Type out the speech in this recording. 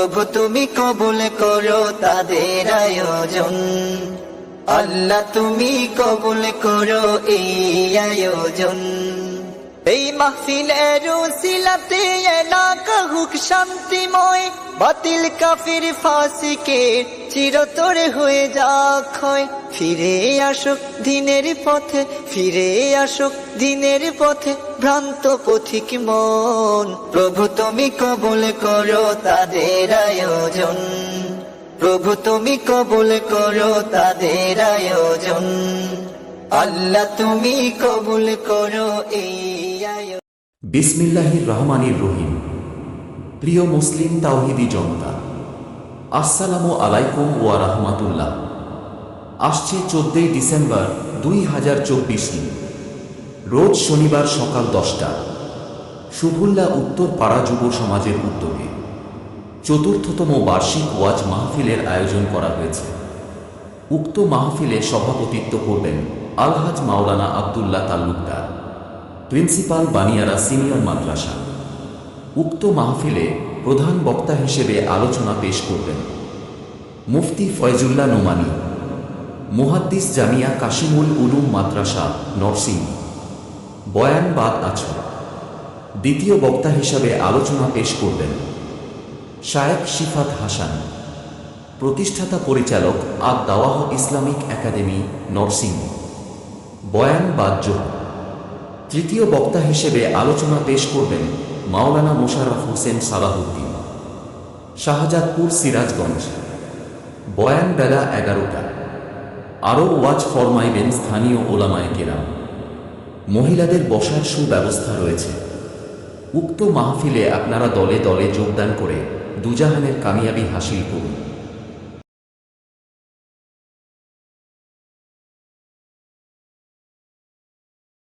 প্রভু তুমি কবুল করো তাদের আয়োজন। আল্লাহ তুমি কবুল করো এই আয়োজন। এই মাহফিলের উসিলাতে এলাকা হুক শান্তিময়, বাতিল কাফির ফাসিকের চিরতরে হয়ে যাক ক্ষয়। ফিরে আসুক দিনের পথে, ফিরে আসুক দিনের পথে ভ্রান্ত পথিক মন। প্রভু তুমি কবুল করো তাদের আয়োজন। প্রভু তুমি কবুল করো তাদের আয়োজন। আল্লাহ তুমি কবুল করো এই আয়োজন। বিসমিল্লাহির রহমানির রহিম। প্রিয় মুসলিম তাওহীদি জনতা, আসসালামু আলাইকুম ওয়া রাহমাতুল্লাহ। আসছে 14 ডিসেম্বর 2024, রোজ শনিবার সকাল 10টা শুভুল্লাহ উত্তর পাড়া যুব সমাজের উদ্যোগে চতুর্থতম বার্ষিক ওয়াজ মাহফিলের আয়োজন করা হয়েছে। উক্ত মাহফিলে সভাপতিত্ব করবেন আলহাজ মাওলানা আব্দুল্লাহ তালুকদার, প্রিন্সিপাল বানিয়ারা সিনিয়র মাদ্রাসা। উক্ত মাহফিলে প্রধান বক্তা হিসেবে আলোচনা পেশ করবেন মুফতি ফয়জুল্লাহ নোমানী, মুহাদ্দিস জামিয়া কাশিমুল উলুম মাদ্রাসা নরসিংদী। বয়ান বাদ আছো। দ্বিতীয় বক্তা হিসাবে আলোচনা পেশ করবেন শায়েখ শিফাত হাসান, প্রতিষ্ঠাতা পরিচালক আদ দাওয়াহ ইসলামিক একাডেমি নরসিংদী। বয়ান বাদ যোগ। তৃতীয় বক্তা হিসেবে আলোচনা পেশ করবেন মাওলানা মোশাররফ হোসেন সালাহুদ্দিন, শাহজাদপুর সিরাজগঞ্জ। বয়ান বেলা 11টা। আরও ওয়াজ ফরমাইবেন স্থানীয় ওলামায়ে কেরাম। মহিলাদের বসার সুব্যবস্থা রয়েছে। উক্ত মাহফিলে আপনারা দলে দলে যোগদান করে দুজাহানের কামিয়াবি হাসিল করুন।